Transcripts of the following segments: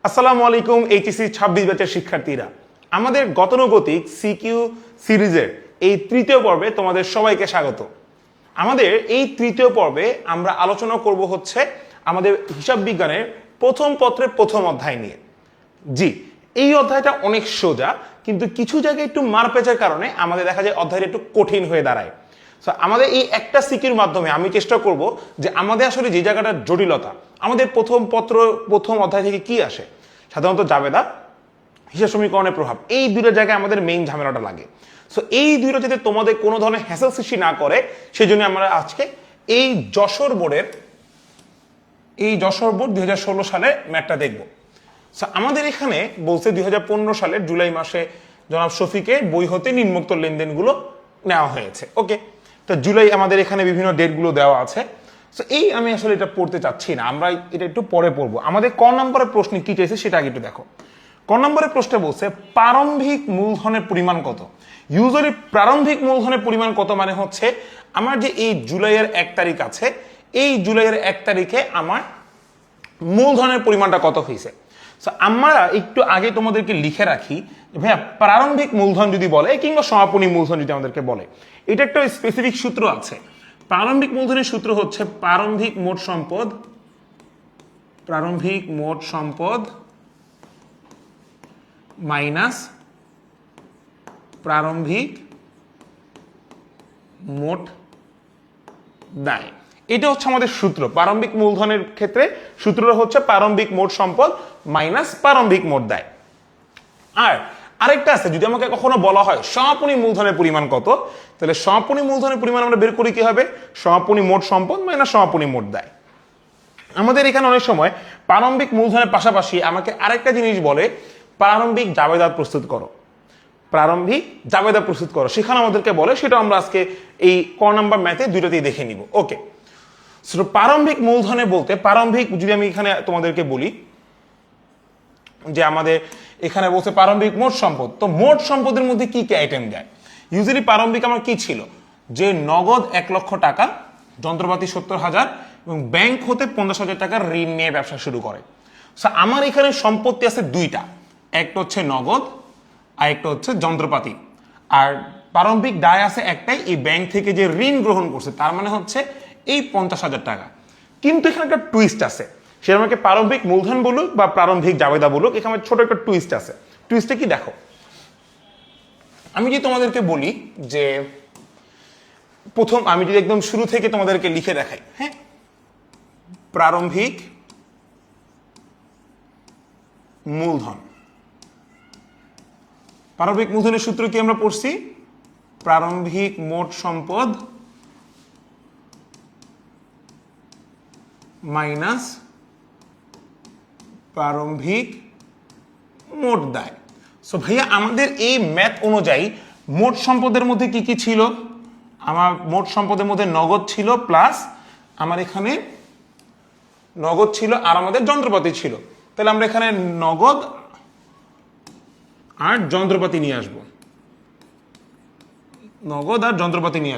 আসসালামু আলাইকুম এইচএসসি 26 ব্যাচের শিক্ষার্থীরা, আমাদের গতানুগতিক সিকিউ সিরিজের এই তৃতীয় পর্বে তোমাদের সবাইকে স্বাগত। আমাদের এই তৃতীয় পর্বে আমরা আলোচনা করব হচ্ছে আমাদের হিসাব বিজ্ঞানের প্রথম পত্রের প্রথম অধ্যায় নিয়ে। জি, এই অধ্যায়টা অনেক সোজা, কিন্তু কিছু জায়গায় একটু মারপ্যাচের কারণে আমাদের দেখা যায় অধ্যায়টা একটু কঠিন হয়ে দাঁড়ায়। আমাদের এই একটা সিকিউর মাধ্যমে আমি চেষ্টা করব যে আমাদের আসলে যে জায়গাটার জটিলতা, আমাদের প্রথম অধ্যায় থেকে কি আসে, সাধারণত জাবেদা, হিসাব সমীকরণের প্রভাব, এই দুটো জায়গায় আমাদের মেইন ঝামেলাটা লাগে। সো এই দুটো যাতে তোমাদের কোনো ধরনের হ্যাসেল সৃষ্টি না করে, সেই জন্য আমরা আজকে এই যশোর বোর্ড 2016 সালের ম্যাথটা দেখব। সো আমাদের এখানে বলছে 2015 সালের জুলাই মাসে জনাব শফিকের বই হতে নিম্নোক্ত লেনদেনগুলো নেওয়া হয়েছে। ওকে, তো জুলাই আমাদের এখানে বিভিন্ন ডেটগুলো দেওয়া আছে। সো এই আমি আসলে এটা পড়তে চাচ্ছি না, আমরা এটা একটু পরে পড়বো। আমাদের ক নম্বরের প্রশ্নে কি চাইছে সেটা আগে একটু দেখো। ক নম্বরের প্রশ্নে বলছে প্রারম্ভিক মূলধনের পরিমাণ কত। ইউজুয়ালি প্রারম্ভিক মূলধনের পরিমাণ কত মানে হচ্ছে আমার যে এই জুলাইয়ের 1 তারিখ আছে, এই জুলাইয়ের 1 তারিখে আমার মূলধনের পরিমাণটা কত হয়েছে। আমরা একটু আগে তোমাদেরকে লিখে রাখি, ভাইয়া প্রারম্ভিক মূলধন যদি বলে কিংবা সমাপনী মূলধন যদি আমাদেরকে বলে, এটা একটা স্পেসিফিক সূত্র আছে। প্রারম্ভিক মূলধনের সূত্র হচ্ছে প্রারম্ভিক মোট সম্পদ মাইনাস প্রারম্ভিক মোট দায়। এটা হচ্ছে আমাদের সূত্র। প্রারম্ভিক মূলধনের ক্ষেত্রে সূত্রটা হচ্ছে প্রারম্ভিক মোট সম্পদ মাইনাস প্রারম্ভিক মোট দায়। আর আরেকটা আছে, যদি আমাকে কখনো বলা হয় সমাপনী মূলধনের পরিমাণ কত, তাহলে সমাপনী মূলধনের পরিমাণ আমরা বের করি কি হবে, সমাপনী মোট সম্পদ মাইনাস সমাপনী মোট দায়। আমাদের এখানে অনেক সময় প্রারম্ভিক মূলধনের পাশাপাশি আমাকে আরেকটা জিনিস বলে, প্রারম্ভিক জাবেদা প্রস্তুত করো, সেখানে আমাদেরকে বলে, সেটা আমরা আজকে এই ক নাম্বার ম্যাথে দুইটাতেই দেখে নিব। ওকে, প্রারম্ভিক মূলধনে বলতে প্রারম্ভিক, যদি আমি এখানে তোমাদেরকে বলি যে আমাদের এখানে বলছে প্রারম্ভিক মোট সম্পদ, তো মোট সম্পদের মধ্যে কি কি আইটেম দেয়। ইউজুয়ালি প্রারম্ভিক আমার কি ছিল, যে নগদ 1 লক্ষ টাকা, যন্ত্রপাতি 70,000 এবং ব্যাংক হতে 50,000 টাকার ঋণ নিয়ে ব্যবসা শুরু করে। আমার এখানে সম্পত্তি আছে দুইটা, একটা হচ্ছে নগদ আর একটা হচ্ছে যন্ত্রপাতি। আর প্রারম্ভিক দায় আছে একটাই, এই ব্যাংক থেকে যে ঋণ গ্রহণ করছে তার মানে হচ্ছে এই 50,000 টাকা। কিন্তু এখানে একটা টুইস্ট আছে, সেটা আমাকে প্রারম্ভিক মূলধন বলুক বা প্রারম্ভিক জাবেদা বলুক, এখানে ছোট একটা টুইস্ট আছে। টুইস্টে কি দেখো, আমি যদি তোমাদেরকে বলি যে প্রথম, আমি যদি একদম শুরু থেকে তোমাদেরকে লিখে দেখাই, হ্যাঁ, প্রারম্ভিক মূলধনের সূত্র কি আমরা পড়ছি, প্রারম্ভিক মোট সম্পদ মাইনাস প্রারম্ভিক মোট দায়। সো ভাইয়া আমাদের এই ম্যাথ অনুযায়ী মোট সম্পদের মধ্যে কি কি ছিল, আমার মোট সম্পদের মধ্যে নগদ ছিল, প্লাস আমার এখানে নগদ ছিল আর আমাদের যন্ত্রপাতি ছিল। তাহলে আমরা এখানে নগদ আর যন্ত্রপাতি নিয়ে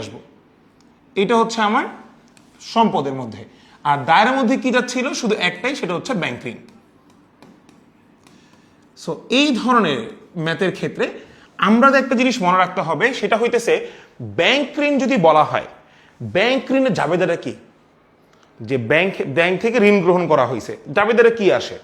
আসবো, এটা হচ্ছে আমার সম্পদের মধ্যে। আর দায়ের মধ্যে কিটা ছিল, শুধু একটাই, সেটা হচ্ছে ব্যাংক ঋণ। সো এই ধরনের ম্যাথের ক্ষেত্রে আমরা একটা জিনিস মনে রাখতে হবে, সেটা হইতেছে ব্যাংক ঋণ যদি বলা হয়, ব্যাংক ঋণের জাবেদাটা কি, যে ব্যাংক থেকে ঋণ গ্রহণ করা হয়েছে, জাবেদাটা কি আসে,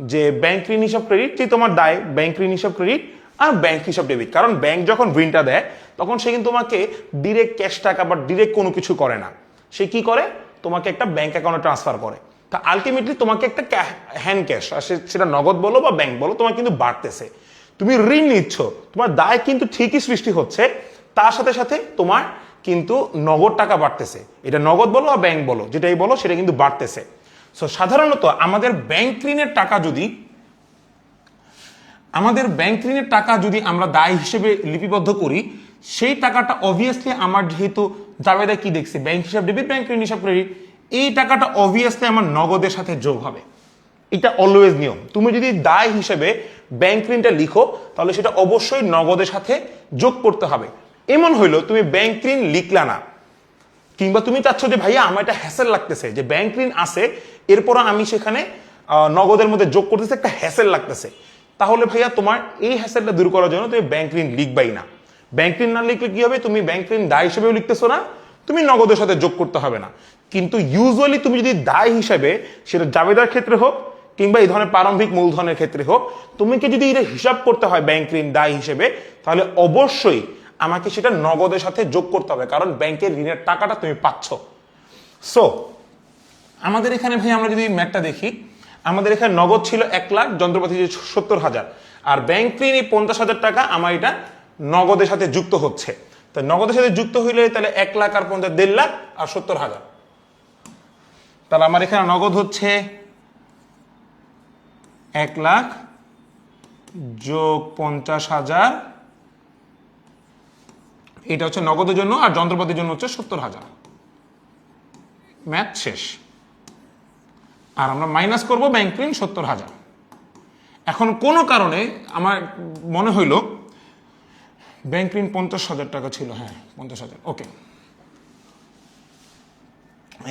যে ব্যাংক ঋণ হিসাব ক্রেডিট, যে তোমার দায় ব্যাংক ঋণ হিসাব ক্রেডিট আর ব্যাংক হিসাব ডেবিট। কারণ ব্যাংক যখন ঋণটা দেয় তখন সে কিন্তু তোমাকে ডিরেক্ট ক্যাশ টাকা বা ডিরেক্ট কোনো কিছু করে না, সে কি করে, তোমাকে একটা ব্যাংক অ্যাকাউন্টে ট্রান্সফার করে। তা আলটিমেটলি তোমাকে একটা হ্যান্ড ক্যাশ, সেটা নগদ বলো বা ব্যাংক বলো, তোমার কিন্তু বাড়তেছে, তুমি ঋণ নিচ্ছ, তোমার দায় কিন্তু ঠিকই সৃষ্টি হচ্ছে, তার সাথে সাথে তোমার কিন্তু নগদ টাকা বাড়তেছে, এটা নগদ বলো বা ব্যাংক বলো, যেটাই বলো সেটা কিন্তু বাড়তেছে। সো সাধারণত আমাদের ব্যাংক ঋণের টাকা যদি আমরা দায় হিসেবে লিপিবদ্ধ করি, সেই টাকাটা অবভিয়াসলি আমার, যেহেতু জাবেদা কি দেখছি, ব্যাংক হিসাব ডেবিট, ব্যাংক ঋণ হিসাব ক্রেডিট, এই টাকাটা অবভিয়াসলি আমার নগদের সাথে যোগ হবে। এটা অলওয়েজ নিয়ম, তুমি যদি দায় হিসেবে ব্যাংক ঋণটা লিখো তাহলে সেটা অবশ্যই নগদের সাথে যোগ করতে হবে। এমন হইলো তুমি ব্যাংক ঋণ লিখলা না, কিংবা তুমি চাচ্ছ যে ভাইয়া আমার এটা হ্যাসেল লাগতেছে যে ব্যাংক ঋণ আছে, এরপর আমি সেখানে নগদের মধ্যে যোগ করতেছে, একটা হ্যাসেল লাগতেছে, তাহলে ভাইয়া তোমার এই হ্যাসেলটা দূর করার জন্য তুমি ব্যাংক ঋণ লিখবাই না। ব্যাংক ঋণ না লিখলে কি হবে, তুমি ব্যাংক ঋণ দায় হিসেবেও লিখতেছো না, তুমি নগদের সাথে যোগ করতে হবে না। কিন্তু ইউজুয়ালি তুমি যদি দায় হিসেবে, সেটা জাবেদার ক্ষেত্রে হোক কিংবা এই ধরনের প্রারম্ভিক মূলধনের ক্ষেত্রে হোক, তোমাকে যদি এটা হিসাব করতে হয় ব্যাংক ঋণ দায় হিসেবে, তাহলে অবশ্যই আমাকে সেটা নগদের সাথে যোগ করতে হবে, কারণ ব্যাংকের ঋণের টাকাটা তুমি পাচ্ছ। সো আমাদের এখানে ভাই আমরা যদি ম্যাটটা দেখি, আমাদের এখানে নগদ ছিল 1 লাখ, যন্ত্রপাতি 70,000, আর ব্যাংক ঋণ এই 50,000 টাকা আমার এটা নগদের সাথে যুক্ত হচ্ছে। তো নগদের সাথে যুক্ত হইলে তাহলে 1 লাখ আর 50, 1.5 লাখ আর 70,000, তাহলে আমার এখানে নগদ হচ্ছে 1 লাখ যোগ 50,000, এটা হচ্ছে নগদের জন্য, আর যন্ত্রপাতির জন্য হচ্ছে 70,000। ম্যাথ শেষ। আর আমরা মাইনাস করব ব্যাংক ঋণ 70,000। এখন কোনো কারণে আমার মনে হইল ব্যাংক ঋণ 50,000 টাকা ছিল, হ্যাঁ 50,000, ওকে,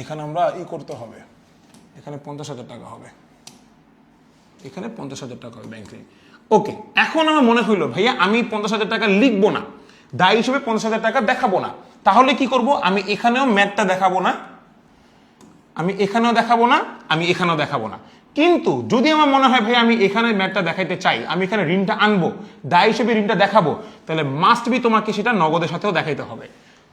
এখানে আমরা করতে হবে, এখানে 50,000 টাকা হবে, এখানে 50,000 টাকা হবে ব্যাংক ঋণ। ওকে, এখন আমার মনে হইলো ভাইয়া আমি 50,000 টাকা লিখবো না, দায় হিসেবে 50,000 টাকা দেখাবো না, তাহলে কি করব, আমি এখানেও ম্যাথটা দেখাবো না, আমি এখানেও দেখাবো না, আমি এখানেও দেখাবো না। কিন্তু যদি আমার মনে হয় ভাই আমি এখানে ম্যাথটা দেখাইতে চাই, আমি এখানে ঋণটা আনবো, দায় হিসেবে ঋণটা দেখাবো, তাহলে মাস্ট বি তোমাকে সেটা নগদের সাথেও দেখাইতে হবে।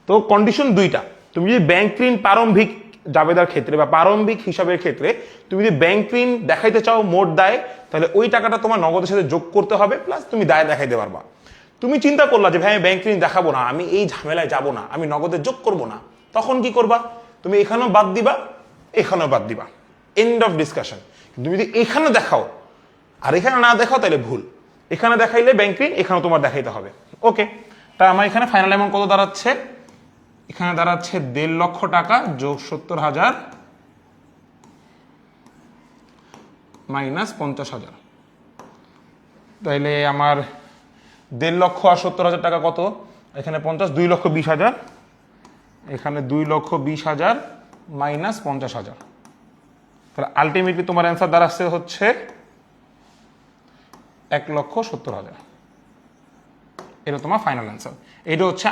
তো কন্ডিশন দুইটা, তুমি যদি ব্যাংক ঋণ প্রারম্ভিক জাবেদার ক্ষেত্রে বা প্রারম্ভিক হিসাবের ক্ষেত্রে তুমি যদি ব্যাংক ঋণ দেখাইতে চাও মোট দায়, তাহলে ওই টাকাটা তোমার নগদের সাথে যোগ করতে হবে, প্লাস তুমি দায় দেখাইতে পারবা। তুমি চিন্তা করলা যে ভাই আমি ব্যাংক ঋণ দেখাবো না, আমি এই ঝামেলায় যাব না, আমি নগদে যোগ করব না, তখন কি করবা, তুমি এখানেও বাদ দিবা, এখানেও বাদ দিবা, এন্ড অফ ডিসকাশন। তুমি যদি এখানে দেখাও আর এখানে না দেখাও তাহলে ভুল, এখানে দেখাইলে ব্যাংক ঋণ এখানে তোমার দেখাইতে হবে। ওকে, তা আমার এখানে ফাইনাল অ্যামাউন্ট কত দাঁড়াচ্ছে, এখানে দাঁড়াচ্ছে 1.5 লক্ষ টাকা যোগ 70,000 মাইনাস 50,000, তাইলে আমার 1.5 লক্ষ আর 70,000 টাকা কত, এখানে 50, 2,20,000, এখানে 2,20,000 মাইনাস 50,000, তাহলে আলটিমেটলি তোমার অ্যান্সার দাঁড়াচ্ছে হচ্ছে 1,70,000। এটা তোমার ফাইনাল অ্যান্সার। এটা হচ্ছে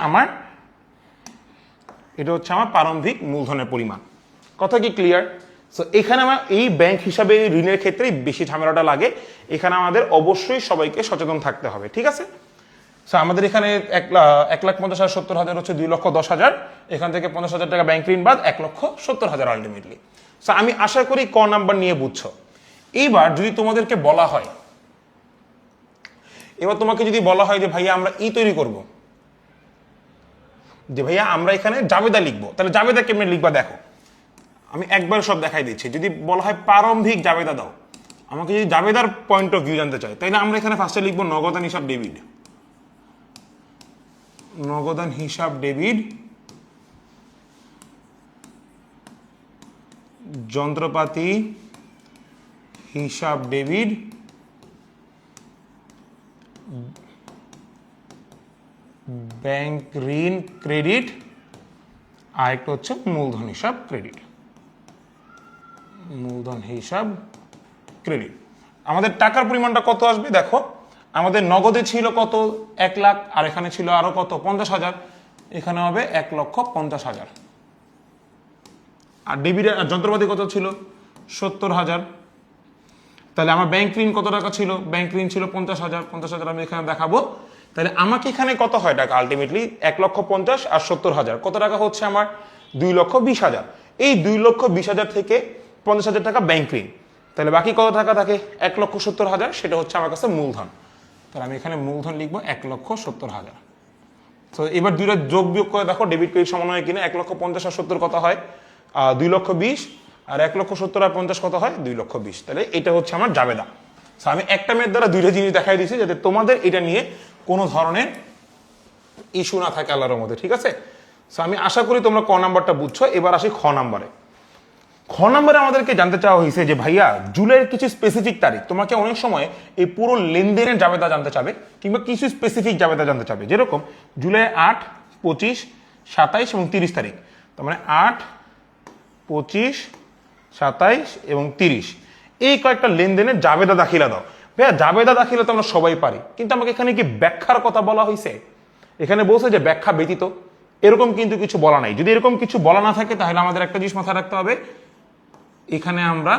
আমার প্রারম্ভিক মূলধনের পরিমাণ। কথা কি ক্লিয়ার? সো এখানে আমার এই ব্যাংক হিসাবে ঋণের ক্ষেত্রে বেশি ঝামেলাটা লাগে, এখানে আমাদের অবশ্যই সবাইকে সচেতন থাকতে হবে, ঠিক আছে? সো আমাদের এখানে 1,50,000 হচ্ছে 2,10,000, এখান থেকে 50,000 টাকা ব্যাংক ঋণ বাদ 1,70,000 আলটিমেটলি। সো আমি আশা করি ক নাম্বার নিয়ে বুঝছো। এইবার যদি তোমাদেরকে বলা হয়, এবার তোমাকে যদি বলা হয় যে ভাইয়া আমরা তৈরি করব, যে ভাইয়া আমরা এখানে জাবেদা লিখবো, তাহলে জাবেদা কেমনে লিখবা দেখো, আমি একবার সব দেখাই দিচ্ছি। যদি বলা হয় প্রারম্ভিক জাবেদা দাও, আমাকে যদি জাবেদার পয়েন্ট অফ ভিউ জানতে চাই, তাইলে আমরা এখানে ফার্স্টে লিখবো নগদান হিসাব ডেবিট, নগদান হিসাব ডেবিট, যন্ত্রপাতি হিসাব ডেবিট, ব্যাংক ঋণ ক্রেডিট, আর একটা হচ্ছে মূলধন হিসাব ক্রেডিট, মূলধন হিসাব ক্রেডিট। আমাদের টাকার পরিমাণটা কত আসবে দেখো, আমাদের নগদে ছিল কত 1 লাখ, আর এখানে ছিল আরো কত 50,000, এখানে হবে 1,50,000, আর ডেবিটের যন্ত্রপাতি কত ছিল 70,000, তাহলে আমার ব্যাংক ঋণ কত টাকা ছিল, ব্যাংক ঋণ ছিল 50,000, 50,000 আমি এখানে দেখাবো। তাহলে আমাকে এখানে কত হয় টাকা আলটিমেটলি 1,50,000 আর 70,000 কত টাকা হচ্ছে আমার 2,20,000। এই 2,20,000 থেকে 50,000 টাকা ব্যাংক ঋণ, তাহলে বাকি কত টাকা থাকে 1,70,000, সেটা হচ্ছে আমার কাছে মূলধন। তাহলে আমি এখানে মূলধন লিখবো 1,70,000। তো এবার দুইটা যোগ বিয়োগ করে দেখো ডেবিট ক্রেডিট সমান হয় কিনা, 1,50,000 আর 70 কত হয় 2,20,000, আর 1,70,000 আর 50 কত হয় 2,20,000। তাহলে এটা হচ্ছে আমার জাবেদা। আমি একটা মেয়ের দ্বারা দুইটা জিনিস দেখাই দিয়েছি যাতে তোমাদের এটা নিয়ে কোনো ধরনের ইস্যু না থাকে আল্লাহর মধ্যে, ঠিক আছে? সো আমি আশা করি তোমরা ক নাম্বারটা বুঝছো। এবার আসি খ নাম্বারে। খ নাম্বারে আমাদেরকে জানতে চাওয়া হয়েছে যে ভাইয়া জুলাইয়ের কিছু স্পেসিফিক তারিখ, তোমাকে অনেক সময় এই পুরো লেনদেনের জাবেদা জানতে চাবে কিংবা কিছু স্পেসিফিক জাবেদা জানতে চাবে, যেরকম জুলাই 8, 25, 27 এবং 30 তারিখ। তার মানে 8, 25, 27 এবং 30 এই কয়েকটা লেনদেনের জাবেদা দাখিলা দাও। ভাইয়া জাবেদা দাখিলা তো আমরা সবাই পারি, কিন্তু আমাকে এখানে কি ব্যাখ্যার কথা বলা হয়েছে? এখানে বলছে যে ব্যাখ্যা ব্যতীত, এরকম কিন্তু কিছু বলা নাই। যদি এরকম কিছু বলা না থাকে তাহলে আমাদের একটা জিনিস মাথায় রাখতে হবে, এখানে আমরা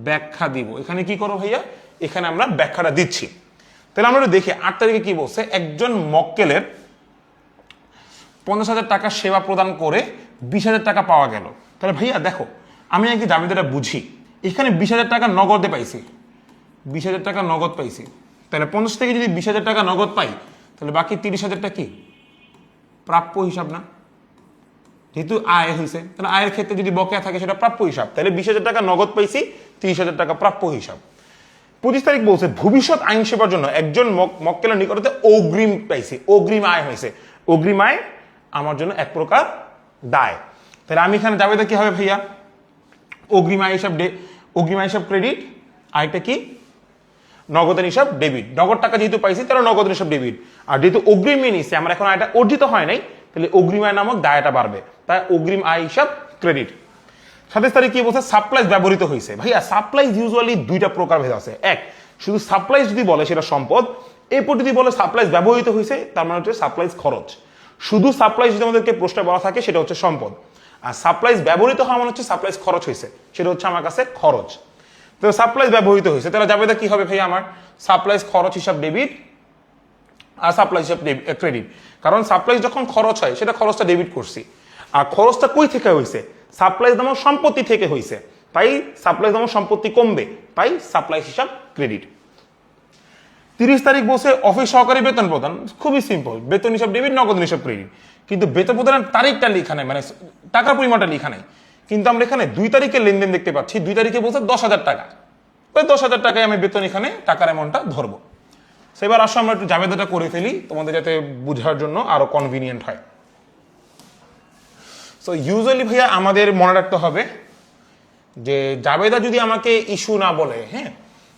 ব্যাখ্যা দিব। এখানে কি করো ভাইয়া, এখানে আমরা ব্যাখ্যাটা দিচ্ছি। তাহলে আমরা দেখি 8 তারিখে কি বলছে, একজন মক্কেলের 50,000 টাকা সেবা প্রদান করে 20,000 টাকা পাওয়া গেল। তাহলে ভাইয়া দেখো, আমি আগে জাবেদাটা বুঝি। এখানে 20,000 টাকা নগদে পাইছি, 20,000 টাকা নগদ পাইছি। তাহলে 50 থেকে যদি 20,000 টাকা নগদ পাই, তাহলে বাকি 30,000 কি প্রাপ্য হিসাব না? যেহেতু আয় হয়েছে, তাহলে আয়ের ক্ষেত্রে যদি বকেয়া থাকে সেটা প্রাপ্য হিসাব। তাহলে 20,000 টাকা নগদ পাইছি, 30,000 টাকা প্রাপ্য হিসাব। 25 তারিখ বলছে ভবিষ্যৎ আইন সেবার জন্য একজন মক্কেলের নিকটতে অগ্রিম পাইছি, অগ্রিম আয় হয়েছে। অগ্রিম আয় আমার জন্য এক প্রকার দায়। তাহলে আমি এখানে জাবেদা কি হবে ভাইয়া, অগ্রিম আয় হিসাব অগ্রিম আয় হিসাব ক্রেডিট, আয়টা কি নগদের হিসাব ডেবিট। নগদ টাকা যেহেতু পাইছি তাহলে নগদের হিসাব ডেবিট। আর যেহেতু অগ্রিম নিয়েছি, আমার এখন আয়টা অর্জিত হয় নাই, তাহলে অগ্রিম আয় নামক দায়টা বাড়বে, তাই অগ্রিম আয় হিসাব ক্রেডিট। 27 তারিখ কি বলছে, সাপ্লাইজ ব্যবহৃত হয়েছে। ভাইয়া সাপ্লাইজ ইউজুয়ালি দুইটা প্রকার ভেদ আছে। এক, শুধু সাপ্লাইজ যদি বলে সেটা সম্পদ, এরপর যদি বলে সাপ্লাইজ ব্যবহৃত হয়েছে তার মানে হচ্ছে সাপ্লাইজ খরচ। শুধু সাপ্লাইজ যদি আমাদেরকে প্রশ্নে বলা থাকে সেটা হচ্ছে সম্পদ, আর সাপ্লাইজ ব্যবহৃত হওয়া মানে হচ্ছে সাপ্লাইজ খরচ হয়েছে, সেটা হচ্ছে আমার কাছে খরচ। তো সাপ্লাইজ ব্যবহৃত হয়েছে, তাহলে জাবেদা কি হবে ভাইয়া, আমার সাপ্লাইজ খরচ হিসাব ডেবিট আর সাপ্লাইজ হিসাব ক্রেডিট। কারণ সাপ্লাইজ যখন খরচ হয় সেটা খরচটা ডেবিট করছি, আর খরচটা কই থেকে হয়েছে, সাপ্লাইজ নামক সম্পত্তি থেকে হয়েছে, তাই সাপ্লাইজ নামক সম্পত্তি কমবে, তাই সাপ্লাইজ হিসাব ক্রেডিট। 30 তারিখ বলছে অফিস সহকারী বেতন প্রদান, খুবই সিম্পল, বেতন হিসাব ডেবিট, নগদ হিসাব ক্রেডিট। কিন্তু বেতন প্রদানের তারিখটা লেখা নাই, মানে টাকার পরিমাণটা লেখা নাই। কিন্তু আমরা এখানে 2 তারিখের লেনদেন দেখতে পাচ্ছি, 2 তারিখে বলছে 10,000 টাকা, ওই 10,000 টাকায় আমি বেতন এখানে টাকার অ্যামাউন্টটা ধরবো। সেবার আসো আমরা একটু জাবেদাটা করে ফেলি, তোমাদের যাতে বোঝার জন্য আরো কনভিনিয়েন্ট হয়। সো ইউজুয়ালি ভাইয়া আমাদের মনে রাখতে হবে যে জাবেদা যদি আমাকে ইস্যু না বলে, হ্যাঁ,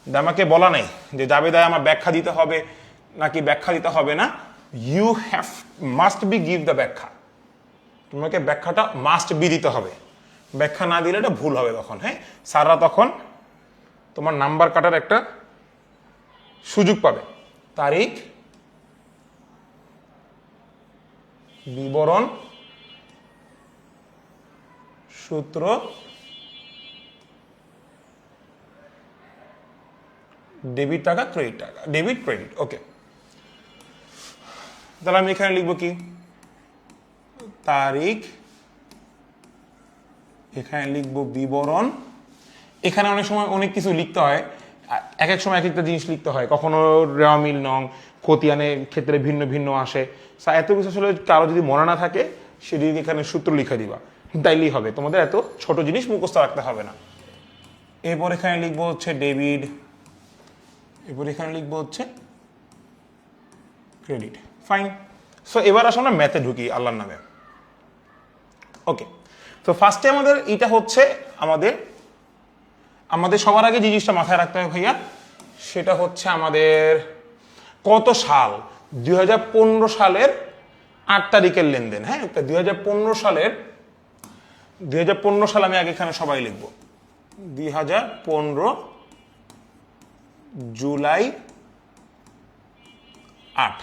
আমাকে বলা নেই যে জাবেদায় আমার ব্যাখ্যা দিতে হবে নাকি ব্যাখ্যা দিতে হবে না, you have must be give the ব্যাখ্যা। তোমাকে ব্যাখ্যাটা মাস্ট বি দিতে হবে, ব্যাখ্যা না দিলে এটা ভুল হবে তখন। হ্যাঁ, স্যাররা তখন তোমার নাম্বার কাটার একটা সুযোগ পাবে। তারিখ, বিবরণ, সূত্র, ডেবিট টাকা, ক্রেডিট টাকা, ডেবিট ক্রেডিট। ওকে, তাহলে আমি এখানে লিখবো কি, তারিখ, এখানে লিখবো বিবরণ। এখানে অনেক সময় অনেক কিছু লিখতে হয়, এক এক সময় এক একটা জিনিস লিখতে হয়, কখনো রেওয়া মিল নং খতিয়ানের ক্ষেত্রে ভিন্ন ভিন্ন আসে। এত কিছু আসলে কারো যদি মনে না থাকে সেটি এখানে সূত্র লিখে দিবা, তাইলেই হবে, তোমাদের এত ছোট জিনিস মুখস্থ রাখতে হবে না। এরপর এখানে লিখবো হচ্ছে ডেবিট, এরপর এখানে লিখবো হচ্ছে ক্রেডিট। ফাইন। সো এবার আসলে আমরা ম্যাথে ঢুকি আল্লাহর নামে। ওকে, তো ফার্স্টে আমাদের এটা হচ্ছে আমাদের সবার আগে যে জিনিসটা মাথায় রাখতে হবে ভাইয়া, সেটা হচ্ছে আমাদের কত সাল, 2015 সালের 8 তারিখের লেনদেন। হ্যাঁ, 2015 সাল আমি আগে এখানে সবাই লিখবো, 2015 জুলাই 8।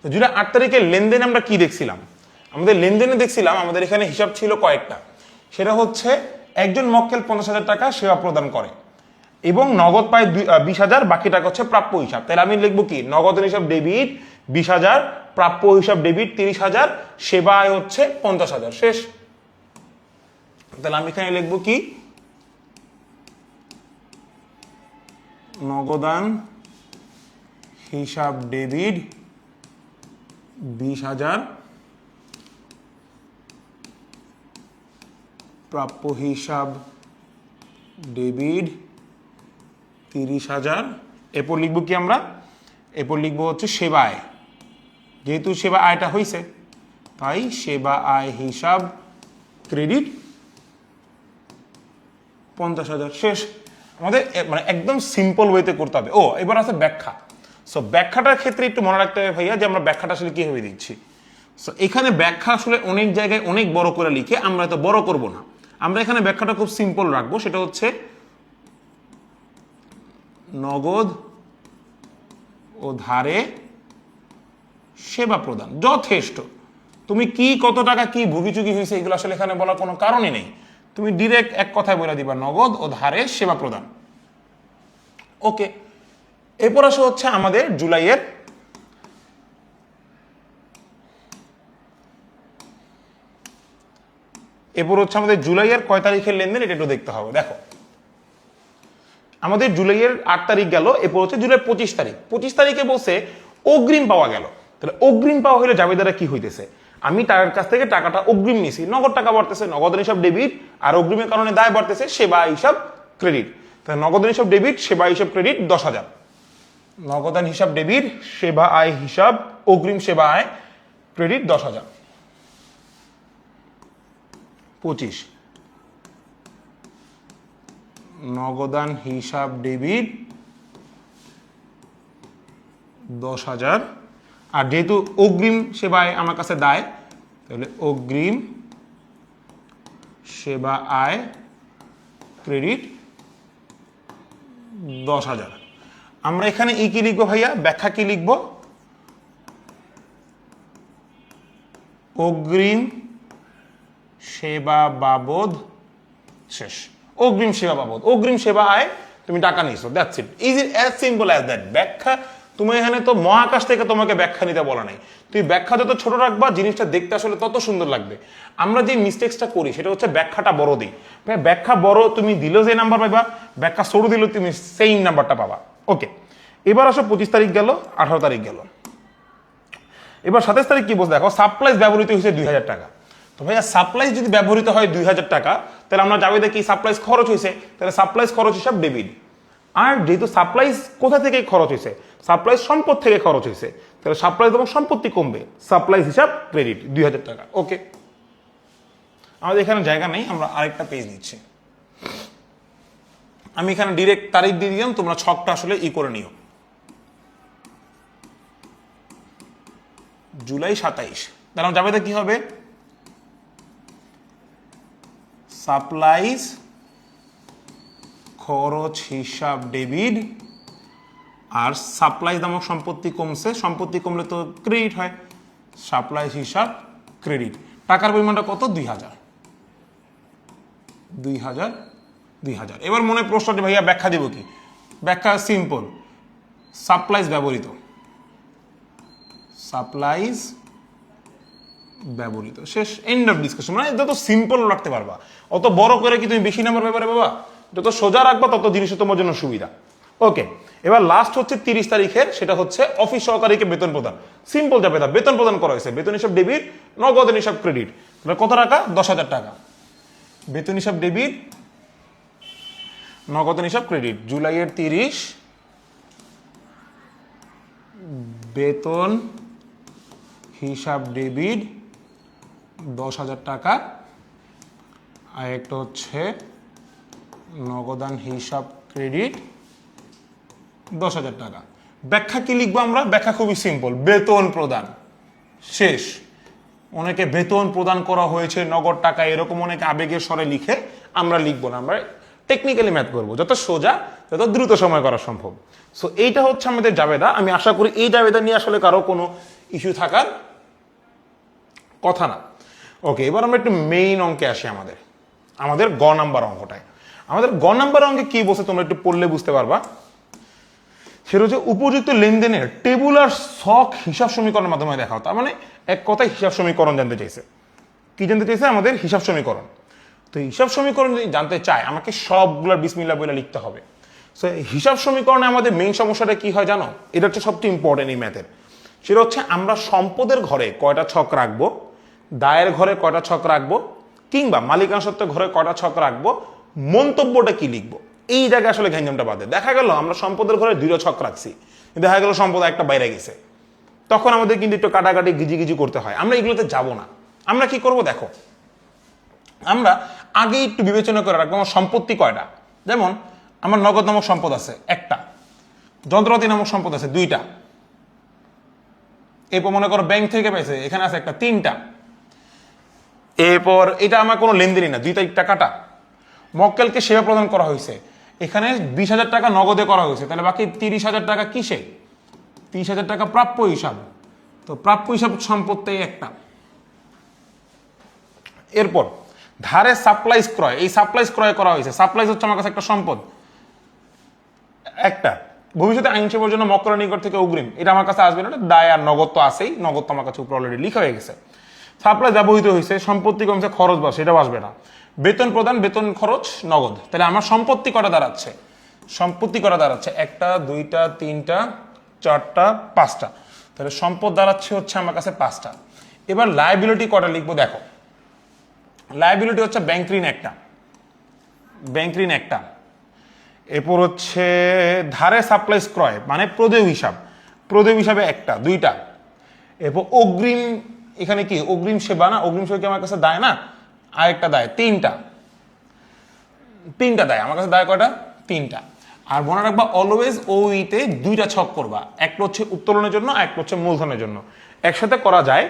তো জুলাই 8 তারিখের লেনদেন আমরা কি দেখছিলাম, আমাদের লেনদেনে দেখছিলাম আমাদের এখানে হিসাব ছিল কয়েকটা। সেটা হচ্ছে একজন মক্কেল 50,000 টাকা সেবা প্রদান করে এবং নগদ পায় 20,000, বাকি টাকা হচ্ছে প্রাপ্য হিসাব। তাহলে আমি লিখবো কি, নগদের হিসাব ডেবিট 20,000, প্রাপ্য হিসাব ডেবিট 30,000, সেবা আয় হচ্ছে 50,000, শেষ। তাহলে আমি এখানে লিখবো কি, নগদান হিসাব ডেবিট 20,000, প্রাপ্য হিসাব ডেবিট 30,000। এরপর লিখবো কি আমরা, এরপর লিখবো হচ্ছে সেবা আয়, যেহেতু সেবা আয়টা হয়েছে তাই সেবা আয় হিসাব ক্রেডিট 50,000, শেষ। আমাদের মানে একদম সিম্পল ওয়েতে করতে হবে। ও এবার আছে ব্যাখ্যা। সো ব্যাখ্যাটার ক্ষেত্রে একটু মনে রাখতে হবে ভাইয়া যে আমরা ব্যাখ্যাটা আসলে কিভাবে দিচ্ছি। সো এখানে ব্যাখ্যা আসলে অনেক জায়গায় অনেক বড় করে লিখে, আমরা তো বড় করব না, আমরা এখানে ব্যাখ্যাটা খুব সিম্পল রাখবো। সেটা হচ্ছে নগদ ও ধারে সেবা প্রদান। যথেষ্ট। তুমি কি কত টাকা কি ভুগিচুগি হয়েছে এগুলো আসলে এখানে বলার কোনো কারণই নেই, তুমি ডিরেক্ট এক কথায় বলে দিবা নগদ ও ধারে সেবা প্রদান। ওকে, এরপর আসা হচ্ছে আমাদের জুলাইয়ের কয় তারিখের লেনদেন এটা একটু দেখতে হবে। দেখো আমাদের জুলাইয়ের 8 তারিখ গেল, এরপর হচ্ছে জুলাই 25 তারিখ। 25 তারিখে বলছে অগ্রিম পাওয়া গেল। তাহলে অগ্রিম পাওয়া হলে জাবেদারা কি হইতেছে, আমি তার কাছ থেকে টাকাটা অগ্রিম নিছি, নগদ টাকা বাড়তেছে, নগদের হিসাব ডেবিট, আর অগ্রিমের কারণে দায় বাড়তেছে, সেবা হিসাব ক্রেডিট। তাহলে নগদের হিসাব ডেবিট, সেবা হিসাব ক্রেডিট 10,000। নগদান হিসাব ডেবিট, সেবা আয় হিসাব, অগ্রিম সেবা আয় ক্রেডিট 10,000। 25 নগদান হিসাব ডেবিট 10,000, আর যেহেতু অগ্রিম সেবায় আমার কাছে দায়, তাহলে অগ্রিম সেবা আয় ক্রেডিট 10,000। আমরা এখানে কি লিখবো ভাইয়া, ব্যাখ্যা কি লিখবো, অগ্রিম সেবা বাবদ শেষ। অগ্রিম সেবা বাবদ, অগ্রিম সেবা আয় তুমি টাকা নিছো, that's it, is it as simple as that. ব্যাখ্যা তুমি এখানে তো মহাকাশ থেকে তোমাকে ব্যাখ্যা নিতে বলা নাই, তুমি ব্যাখ্যা যত ছোট রাখবা জিনিসটা দেখতে আসলে তত সুন্দর লাগবে। আমরা যে মিস্টেক্সটা করি সেটা হচ্ছে ব্যাখ্যাটা বড় দিই। ব্যাখ্যা বড় তুমি দিলেও যে নাম্বার পাইবা, ব্যাখ্যা ছোট দিলেও তুমি সেম নাম্বারটা পাবা। ওকে, এবার আসো 25 তারিখ গেল, 18 তারিখ গেল, এবার 27 তারিখ কি বলছে দেখো, সাপ্লাইজ ব্যবহৃত হয়েছে 2,000 টাকা। তো ভাইয়া সাপ্লাইজ যদি ব্যবহৃত হয় 2,000 টাকা, তাহলে আমরা যাবে দেখি সাপ্লাইজ খরচ হয়েছে, তাহলে সাপ্লাইজ খরচ হিসাব ডেবিট। আর যেহেতু সাপ্লাইজ কোথা থেকে খরচ হয়েছে, সাপ্লাইজ সম্পদ থেকে খরচ হয়েছে, তাহলে সাপ্লাইজ এবং সম্পত্তি কমবে, সাপ্লাইজ হিসাব ক্রেডিট 2,000 টাকা। ওকে, আমাদের এখানে জায়গা নেই, আমরা আরেকটা পেজ নিচ্ছি। আমি এখানে ডিরেক্ট তারিখ দিয়ে দিলাম, তোমরা ছকটা আসলে করে নিও। জুলাই 27, তাহলে যাবে কি হবে, সাপ্লাইজ খরচ হিসাব ডেবিট, আর সাপ্লাইজ নামক সম্পত্তি কমছে, সম্পত্তি কমলে তো ক্রেডিট হয়, সাপ্লাইজ হিসাব ক্রেডিট। টাকার পরিমাণটা কত, 2,000। এবার মনে প্রশ্নটি ভাইয়া ব্যাখ্যা দেব কি, ব্যাখ্যা সিম্পল, সাপ্লাইজ ব্যবহৃত, সাপ্লাইজ ব্যবহৃত, শেষ, এন্ড অফ ডিসকাশন। মানে যত সিম্পল রাখতে পারবা, অত বড় করে কি তুমি বেশি নাম্বার ব্যাপারে বাবা, যত সোজা রাখবা তত জিনিস তোমার জন্য সুবিধা। ওকে, এবার লাস্ট হচ্ছে 30 তারিখের, সেটা হচ্ছে অফিস সহকারীকে বেতন প্রদান। সিম্পল যাবে, বেতন প্রদান করা হয়েছে, বেতন হিসাব ডেবিট, নগদ হিসাব ক্রেডিট। কত টাকা, 10,000 টাকা। বেতন হিসাব ডেবিট, নগদ হিসাব ক্রেডিট। জুলাইয়ের 30 বেতন হিসাব ডেবিট 10,000 টাকা, আর একটা হচ্ছে নগদান হিসাব ক্রেডিট 10,000 টাকা। ব্যাখ্যা কি লিখবো আমরা, ব্যাখ্যা খুবই সিম্পল, বেতন প্রদান, শেষ। অনেকে বেতন প্রদান করা হয়েছে নগদ টাকা এরকম অনেকে আবেগের স্বরে লিখে, আমরা লিখবো না, আমরা টেকনিক্যালি ম্যাথ করবো, যত সোজা যত দ্রুত সময় করা সম্ভব। সো এইটা হচ্ছে আমাদের জাবেদা। আমি আশা করি এই জাবেদা নিয়ে আসলে কারো কোনো ইস্যু থাকার কথা না। ওকে, এবার আমরা একটু মেইন অঙ্কে আসি, আমাদের গ নাম্বার অঙ্কটায়। আমাদের গ নাম্বার অঙ্কে কি বলছে তোমরা একটু পড়লে বুঝতে পারবা। সেটা হচ্ছে উপযুক্ত লেনদেনের টেবুলার ছক হিসাব সমীকরণের মাধ্যমে দেখাও। তার মানে এক কথায় হিসাব সমীকরণ জানতে চাইছে। কি জানতে চাইছে, আমাদের হিসাব সমীকরণ। তো হিসাব সমীকরণ যদি জানতে চায় আমাকে সবগুলোর বিসমিল্লাহ বলে লিখতে হবে। সো হিসাব সমীকরণে আমাদের মেইন সমস্যাটা কি হয় জানো, এটা হচ্ছে সবচেয়ে ইম্পর্টেন্ট এই ম্যাথের। সেটা হচ্ছে আমরা সম্পদের ঘরে কয়টা ছক রাখবো, দায়ের ঘরে কয়টা ছক রাখবো, কিংবা মালিকানাসত্ত্বের ঘরে কয়টা ছক রাখবো, মন্তব্যটা কি লিখবো, এই জায়গায় আসলে ঘ্যাঞ্জামটা বাদে। দেখা গেল আমরা সম্পদের ঘরে 2টা ছক রাখছি, দেখা গেল সম্পদ একটা বাইরে গেছে, তখন আমাদের কিন্তু একটু কাটাকাটি গিজি করতে হয়। আমরা এগুলোতে যাব না। আমরা কি করব দেখো, আমরা আগে একটু বিবেচনা করে রাখবো আমার সম্পত্তি কয়টা। যেমন আমার নগদ নামক সম্পদ আছে একটা, যন্ত্রপাতি নামক সম্পদ আছে 2টা, এরপর মনে করো ব্যাংক থেকে পাইছে এখানে আছে একটা, 3টা। এরপর এটা আমার কোনো লেনদেনই না, 2 তারিখ টাকাটা। মক্কেলকে সেবা প্রদান করা হয়েছে, এখানে 20,000 টাকা নগদে করা হয়েছে, তাহলে বাকি 30,000 টাকা কিসে? 30,000 টাকা প্রাপ্য হিসাব। তো প্রাপ্য হিসাব সম্পত্তি একটা। এরপর ধারে সাপ্লাইজ ক্রয়, এই সাপ্লাইজ ক্রয় করা হয়েছে। সাপ্লাইজ হচ্ছে আমার কাছে একটা সম্পদ, একটা ভবিষ্যতে আইন সেবার জন্য মক্কেলের নিকট থেকে অগ্রিম, এটা আমার কাছে আসবে না, দায় আর নগদ তো আছেই, নগদ তো আমার কাছে উপর অলরেডি লিখা হয়ে গেছে। সাপ্লাই ব্যবহৃত হয়েছে, সম্পত্তি কমছে, খরচ বা সেটাও আসবে না। বেতন প্রদান, বেতন খরচ নগদ, তাহলে আমার সম্পত্তি কটা দাঁড়াচ্ছে? সম্পত্তি কটা দাঁড়াচ্ছে? একটা, দুইটা, তিনটা, চারটা, পাঁচটা। তাহলে সম্পদ দাঁড়াচ্ছে হচ্ছে আমার কাছে পাঁচটা। এবার লায়াবিলিটি কটা লিখবো দেখো। লায়াবিলিটি হচ্ছে ব্যাংক ঋণ একটা, ব্যাংক ঋণ একটা। এরপর হচ্ছে ধারে সাপ্লাইজ ক্রয় মানে প্রদেয় হিসাব, প্রদেয় হিসাবে একটা, দুইটা। এরপর অগ্রিম, এখানে কি অগ্রিম সেবা না? অগ্রিম সেবা কি আমার কাছে দায় না? আরেকটা দায়, তিনটা, তিনটা দায় আমার কাছে। দায় কয়টা? তিনটা। আর মনে রাখবা অলওয়েজ ওইতে দুইটা ছক করবা, একটা হচ্ছে উত্তোলনের জন্য, একটা হচ্ছে মূলধনের জন্য। একসাথে করা যায়,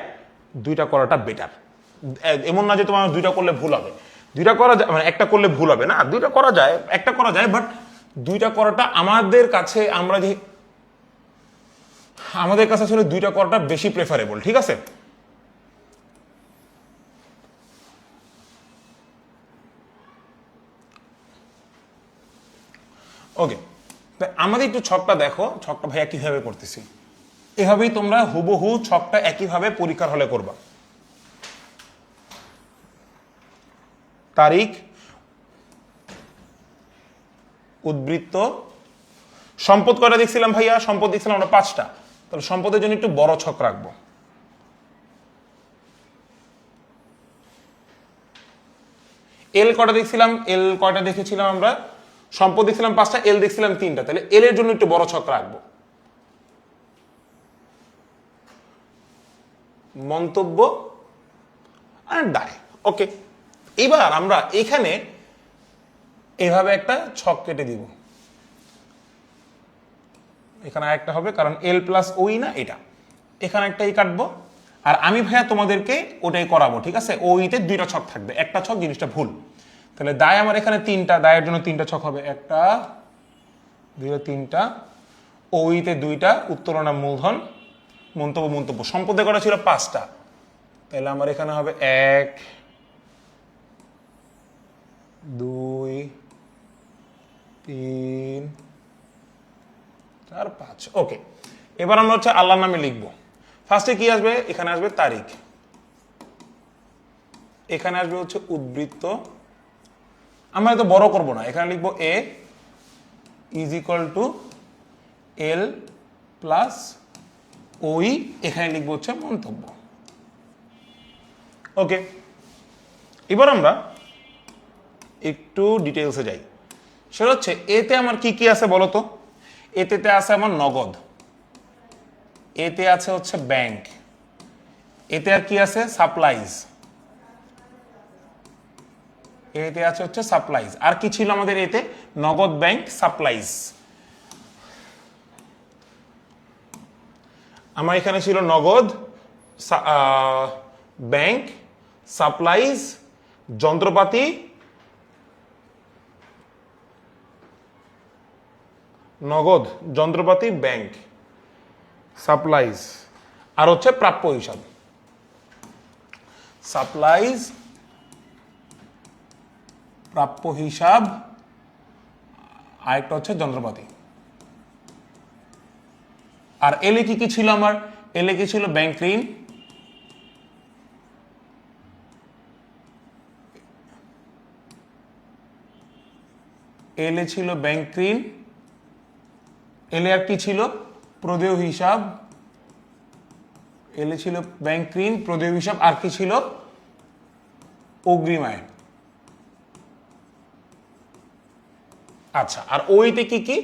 দুইটা করাটা বেটার। এমন না যে তোমার দুইটা করলে ভুল হবে, দুইটা করা যায় মানে একটা করলে ভুল হবে না, দুইটা করা যায়, একটা করা যায়, বাট দুইটা করাটা আমাদের কাছে, আমরা যে আমাদের কাছে আসলে দুইটা করাটা বেশি প্রেফারেবল, ঠিক আছে? ওকে, আমাদের একটু ছকটা দেখো, ছকটা ভাইয়া কিভাবে করতেছি। এভাবেই তোমরা হুবহু ছকটা একইভাবে পরীক্ষার হলে করবা। তারিখ, উদ্বৃত্ত, সম্পদ কয়টা দেখছিলাম ভাইয়া? সম্পদ দেখছিলাম আমরা পাঁচটা, তাহলে সম্পদের জন্য একটু বড় ছক রাখবো। এল কয়টা দেখছিলাম? এল কয়টা দেখেছিলাম আমরা? সম্পদ দেখছিলাম পাঁচটা, এল দেখছিলাম তিনটা, তাহলে এল এর জন্য একটু বড় ছক রাখবো। মন্তব্য আর দায়, ওকে। এবার আমরা এখানে এভাবে একটা ছক কেটে দিব, এখানে একটা হবে কারণ এল প্লাস ওই না এটা, এখানে একটাই কাটবো। আর আমি ভাইয়া তোমাদেরকে ওটাই করাবো, ঠিক আছে? ওইতে দুইটা ছক থাকবে, একটা ছক জিনিসটা ভুল। তাহলে দায় আমার এখানে তিনটা, দায়ের জন্য তিনটা ছক হবে, একটা, দুইটা, তিনটা। ওইতে দুইটা, উত্তোলন আর মূলধন, মন্তব্য, মন্তব্য। সম্পদে করা ছিল পাঁচটা, তাহলে আমার এখানে হবে এক, দুই, তিন, চার, পাঁচ। ওকে, এবার আমরা হচ্ছে আল্লাহর নামে লিখবো। ফার্স্টে কি আসবে? এখানে আসবে তারিখ, এখানে আসবে হচ্ছে উদ্বৃত্ত। আমরা এত বড় করব না, এখানে লিখবো A is equal to L plus ওই, এখানে লিখবো হচ্ছে মন্তব্য। ওকে, এবার আমরা একটু ডিটেলসে যাই। সেটা হচ্ছে এতে আমার কি কি আছে বলো তো? এতে আছে আমার নগদ, এতে আছে হচ্ছে ব্যাংক, এতে আর কি আছে? সাপ্লাইজ, এতে আছে হচ্ছে সাপ্লাইজ। আর কি ছিল আমাদের এতে? নগদ, ব্যাংক, সাপ্লাইজ। আমার এখানে ছিল নগদ, ব্যাংক, সাপ্লাইজ, যন্ত্রপাতি, নগদ, যন্ত্রপাতি, ব্যাংক, সাপ্লাইজ, আর হচ্ছে প্রাপ্য হিসাব। সাপ্লাইজ, প্রাপ্য হিসাব, আরেকটা হচ্ছে যন্ত্রপাতি। আর এলে কি কি ছিল আমার? এলে কি ছিল? ব্যাংক ঋণ, এলে ছিল ব্যাংক ঋণ, এলে আর কি ছিল? প্রদেয় হিসাব, এলে ছিল ব্যাংক ঋণ, প্রদেয় হিসাব, আর কি ছিল? অগ্রিম আয়। আচ্ছা, আর ওইতে কি কি?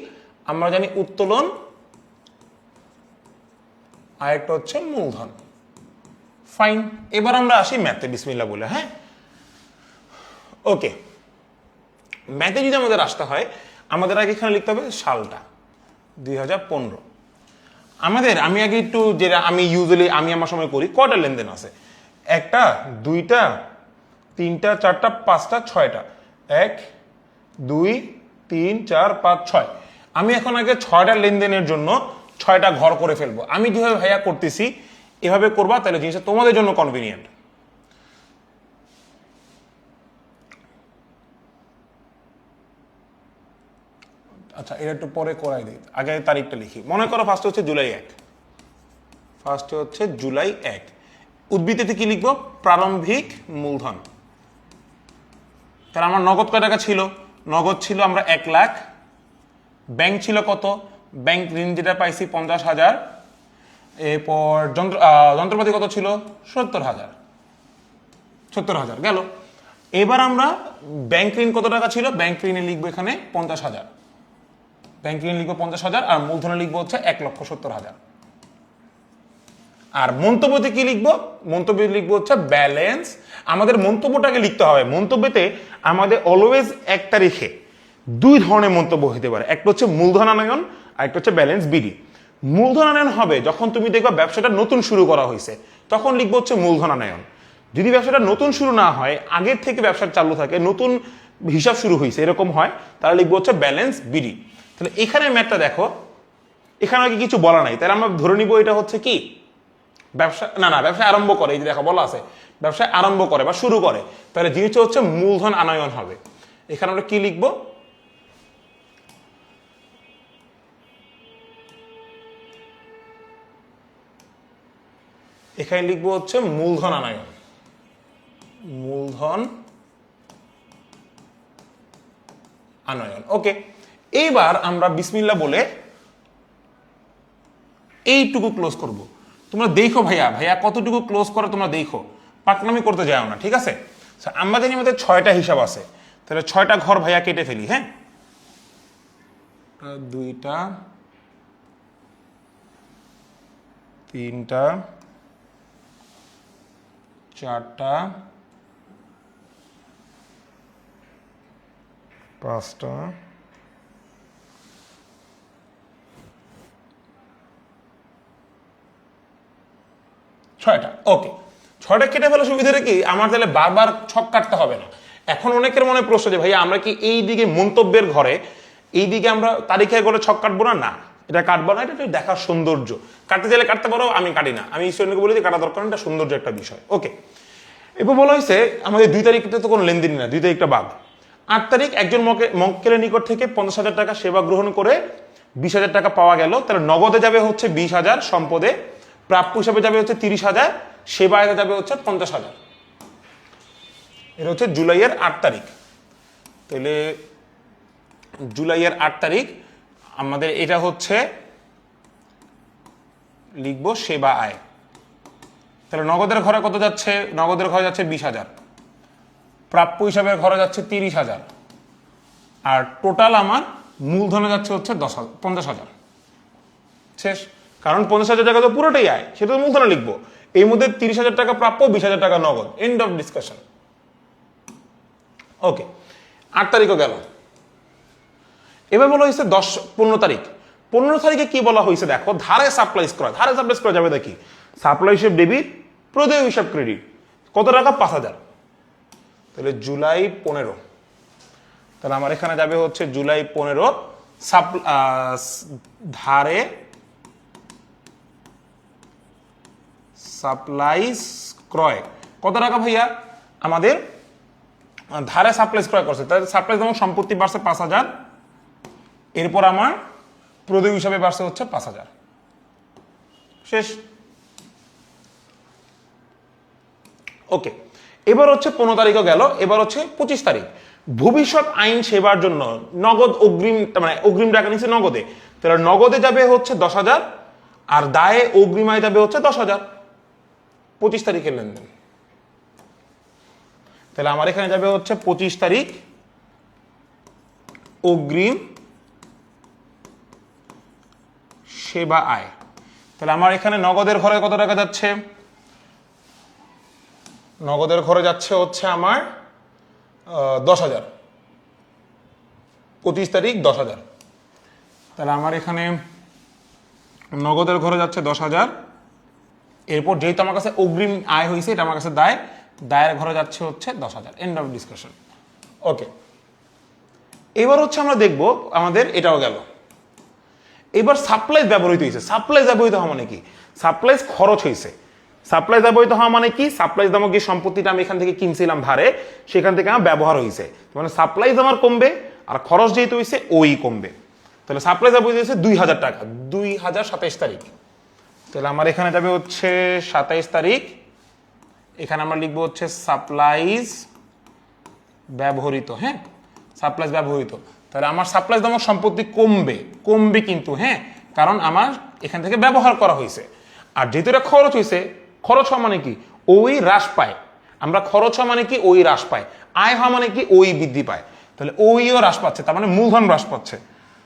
আমরা জানি উত্তোলন, আরেকটা হচ্ছে মূলধন। ফাইন, এবার আমরা আসি ম্যাথে, বিসমিল্লাহ বলে। হ্যাঁ, ওকে, ম্যাথে যদি আমাদের আসতে হয়, আমাদের আগে এখানে লিখতে হবে সালটা 2015। আমাদের, আমি আগে একটু, যেটা আমি ইউজুয়ালি আমি আমার সময় করি, কয়টা লেনদেন আছে? একটা, দুইটা, তিনটা, চারটা, পাঁচটা, ছয়টা। 1, 2, 3 4 5 6। আমি এখন আগে 6টা লেনদেনের জন্য 6টা ঘর করে ফেলবো। আমি যেভাবে ভাইয়া করতেছি এভাবে করবা, তাহলে জিনিসটা তোমাদের জন্য কনভিনিয়েন্ট। আচ্ছা, এটা একটু পরে করাই দিই, আগে তারিখটা লিখি। মনে করো ফার্স্টে হচ্ছে জুলাই 1, ফার্স্টে হচ্ছে জুলাই 1। উদ্ধৃতিতে কি লিখবো? প্রারম্ভিক মূলধন। তাহলে আমার নগদ কয় টাকা ছিল? নগদ ছিল আমরা 1 লাখ। ব্যাংক ছিল কত? ব্যাংক ঋণ যেটা পাইছি 50,000। এরপর যন্ত্রপাতি কত ছিল? 70,000। 70,000 গেল। এবার আমরা ব্যাংক ঋণ কত টাকা ছিল? ব্যাংক ঋণে লিখবো এখানে 50,000। ব্যাংক ঋণ লিখবো 50,000 আর মূলধনে লিখবো হচ্ছে 1,70,000। আর মন্তব্যতে কি লিখবো? মন্তব্যে লিখবো হচ্ছে ব্যালেন্স। আমাদের মন্তব্যটাকে লিখতে হবে। মন্তব্যতে আমাদের অলওয়েজ 1 তারিখে 2 ধরনের মন্তব্য হতে পারে। একটা হচ্ছে মূলধন আনয়ন আর একটা হচ্ছে ব্যালেন্স বিডি। মূলধন আনয়ন হবে যখন তুমি দেখবা ব্যবসাটা নতুন শুরু করা হয়েছে, তখন লিখবো হচ্ছে মূলধন আনয়ন। যদি ব্যবসাটা নতুন শুরু না হয়, আগের থেকে ব্যবসা চালু থাকে, নতুন হিসাব শুরু হয়েছে এরকম হয়, তাহলে লিখবো হচ্ছে ব্যালেন্স বিডি। তাহলে এখানে ম্যাথটা দেখো, এখানে কি কিছু বলা নাই, তাহলে আমরা ধরে নিব এটা হচ্ছে কি ব্যবসা, না ব্যবসা আরম্ভ করে। এই যে দেখো বলা আছে ব্যবসা আরম্ভ করে বা শুরু করে, তাহলে জিনিসটা হচ্ছে মূলধন আনয়ন হবে। এখানে আমরা কি লিখবো? এখানে লিখবো হচ্ছে মূলধন আনয়ন। মূলধন আনয়ন। ওকে, এইবার আমরা বিসমিল্লাহ বলে এইটুকু ক্লোজ করব। তোমরা দেখো ভাইয়া কতটুকু ক্লোজ করে তোমরা দেখো, পাকনামি করতে যাও না, ঠিক আছে? আমরা জানি আমাদের 6টা হিসাব আছে, তাহলে 6টা ঘর ভাইয়া কেটে ফেলি। হ্যাঁ, 2টা 3টা 4টা 5টা 6টা। ওকে, 6টা কেটে ফেলার সুবিধাটা কি? আমার তাহলে বারবার ছক কাটতে হবে না। এখন অনেকের মনে প্রশ্ন যে ভাইয়া আমরা কি এই দিকে মন্তব্যের ঘরে এই দিকে আমরা তারিখের ঘরে ছক কাটবো না? না, এটা কাটবো না, এটা দেখার সৌন্দর্য। কাটতে চাইলে কাটতে পারো, আমি কাটি না। আমি স্টুডেন্টকে বলি যে কাটা দরকার না, এটা সৌন্দর্য একটা বিষয়। ওকে, এবার বলা হয়েছে আমাদের 2 তারিখটা তো কোনো লেনদেনই না, 2 তারিখটা বাদ। 8 তারিখ একজন মক্কেলের নিকট থেকে 50,000 টাকা সেবা গ্রহণ করে 20,000 টাকা পাওয়া গেল। তাহলে নগদে যাবে হচ্ছে 20,000, সম্পদে প্রাপ্য হিসাবে যাবে হচ্ছে 30,000, সেবায় যাবে হচ্ছে 50,000। এটা হচ্ছে জুলাইয়ের 8 তারিখ। তাহলে জুলাইয়ের 8 তারিখ আমাদের এটা হচ্ছে লিখবো সেবা আয়। তাহলে নগদের ঘরে কত যাচ্ছে? নগদের ঘরে যাচ্ছে 20,000, প্রাপ্য হিসাবের ঘরে যাচ্ছে 30,000, আর টোটাল আমার মূলধনে যাচ্ছে হচ্ছে 50,000। শেষ। কারণ 50,000 টাকা তো পুরোটাই আয়, সেটা তো মূলধনে লিখবো। এই মধ্যে 30,000 টাকা প্রাপ্য, 20,000 টাকা নগদ। End of discussion. ওকে, 8 তারিখও গেল। এবার বলা হয়েছে 15 তারিখ। 15 তারিখে কি বলা হয়েছে দেখো, ধারে সাপ্লাই ক্রয়। ধারে সাপ্লাই করা যাবে দেখি, সাপ্লাই হিসেব ডেবিট, প্রদেয় হিসাব ক্রেডিট। কত টাকা? 5,000। তাহলে জুলাই 15। তাহলে আমার এখানে যাবে হচ্ছে জুলাই 15 ধারে সাপ্লাইস ক্রয়। কত টাকা ভাইয়া? আমাদের ধারে সাপ্লাইস ক্রয় করছে, তাহলে সাপ্লাইস এবং সম্পত্তি বাড়ছে 5,000। এরপর আমার প্রদেয় হিসাবে বাড়ছে হচ্ছে 5,000। শেষ। ওকে, এবার হচ্ছে 15 তারিখও গেল। এবার হচ্ছে 25 তারিখ। ভবিষ্যৎ আইন সেবার জন্য নগদ অগ্রিম, মানে অগ্রিম টাকা নিচ্ছে নগদে, তাহলে নগদে যাবে হচ্ছে 10,000 আর দায়ে অগ্রিমায় যাবে হচ্ছে 10,000। 25 তারিখের লেনদেন। তাহলে আমার এখানে যাবে হচ্ছে 25 তারিখ অগ্রিম সেবা আয়। তাহলে আমার এখানে নগদের ঘরে কত টাকা যাচ্ছে? নগদের ঘরে যাচ্ছে হচ্ছে আমার 10,000। 25 তারিখ 10,000। তাহলে আমার এখানে নগদের ঘরে যাচ্ছে 10,000। এরপর যেহেতু আমার কাছে অগ্রিম আয় হয়েছে, এটা আমার কাছে দায়ের ঘরে যাচ্ছে হচ্ছে 10,000। And of discussion. ওকে, এবার হচ্ছে আমরা দেখব আমাদের এটাও গেল। এবার সাপ্লাইজ ব্যবহৃত হয়েছে। সাপ্লাইজ ব্যবহৃত হওয়া মানে কি? সাপ্লাইজ খরচ হয়েছে। সাপ্লাইজ ব্যবহৃত হওয়া মানে কি? সাপ্লাইজ নামক যে সম্পত্তিটা আমি এখান থেকে কিনছিলাম ধারে, সেখান থেকে আমার ব্যবহার হয়েছে, মানে সাপ্লাইজ আমার কমবে আর খরচ যেহেতু হয়েছে ওই কমবে। তাহলে সাপ্লাইজ ব্যবহৃত হয়েছে 2000 টাকা, 2027 তারিখ। তাহলে আমার এখানে যাবে হচ্ছে 27 তারিখ, এখানে আমরা লিখবো হচ্ছে সাপ্লাইজ ব্যবহৃত। হ্যাঁ, সাপ্লাইজ ব্যবহৃত। তাহলে আমার সাপ্লাইজ নামক সম্পত্তি কমবে, কমবে কিন্তু, হ্যাঁ, কারণ আমার এখান থেকে ব্যবহার করা হয়েছে। আর যেহেতু এটা খরচ হয়েছে, খরচ হওয়া মানে কি? ওই হ্রাস পায়। আমরা খরচ হওয়া মানে কি? ওই হ্রাস পায়। আয় হওয়া মানে কি? ওই বৃদ্ধি পায়। তাহলে ওইও হ্রাস পাচ্ছে, তার মানে মূলধন হ্রাস পাচ্ছে।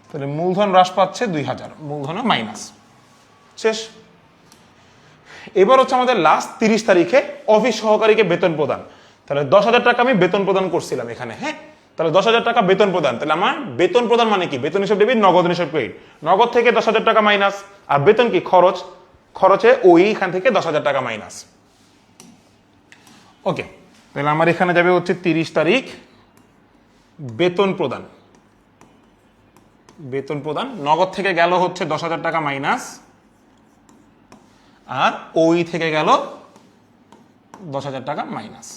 তাহলে মূলধন হ্রাস পাচ্ছে 2000, মূলধনে মাইনাস, শেষ। এবার হচ্ছে আমাদের লাস্ট 30 তারিখে অফিস সহকারীকে বেতন প্রদান। তাহলে 10,000 টাকা আমি বেতন প্রদান করছিলাম এখানে, হ্যাঁ, তাহলে 10,000 টাকা বেতন প্রদান। তাহলে আমার বেতন প্রদান মানে কি? বেতন হিসাব ডেবিট, নগদ হিসাব ক্রেডিট। নগদ থেকে 10,000 টাকা মাইনাস, আর বেতন কি? খরচ। খরচে ওইখান থেকে 10,000 টাকা মাইনাস। ওকে, তাহলে আমার এখানে যাবে হচ্ছে 30 তারিখ বেতন প্রদান। বেতন প্রদান নগদ থেকে গেল হচ্ছে 10,000 টাকা মাইনাস, আর ওই থেকে গেল 10,000 টাকা মাইনাস।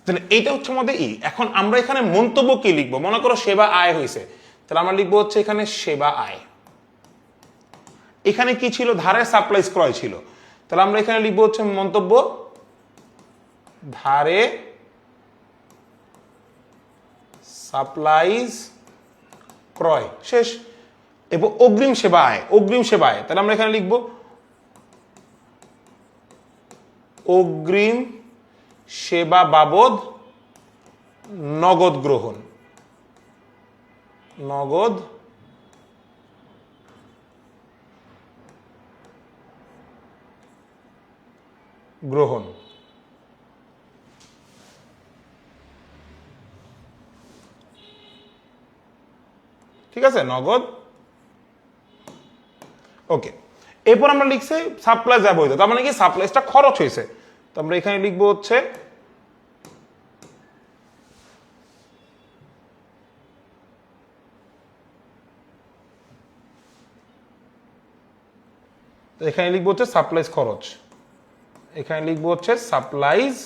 তাহলে এইটা হচ্ছে আমাদের ই। এখন আমরা এখানে মন্তব্য কি লিখবো? মনে করো সেবা আয় হয়েছে, তাহলে আমরা লিখবো হচ্ছে এখানে সেবা আয়। এখানে কি ছিল? ধারে সাপ্লাইজ ক্রয় ছিল, তাহলে আমরা এখানে লিখবো হচ্ছে মন্তব্য ধারে সাপ্লাইজ ক্রয়, শেষ। এবং অগ্রিম সেবা আয়, অগ্রিম সেবা আয়, তাহলে আমরা এখানে লিখবো অগ্রিম সেবা বাবদ নগদ গ্রহণ, নগদ গ্রহণ। ঠিক আছে, নগদ। ওকে, এরপর আমরা লিখছি সাপ্লাইজ ব্যবহৃত, তার মানে কি? সাপ্লাইজটা খরচ হয়েছে, তো আমরা এখানে লিখবো হচ্ছে এখানে লিখবো হচ্ছে সাপ্লাইজ খরচ। এখানে লিখবো হচ্ছে সাপ্লাইজ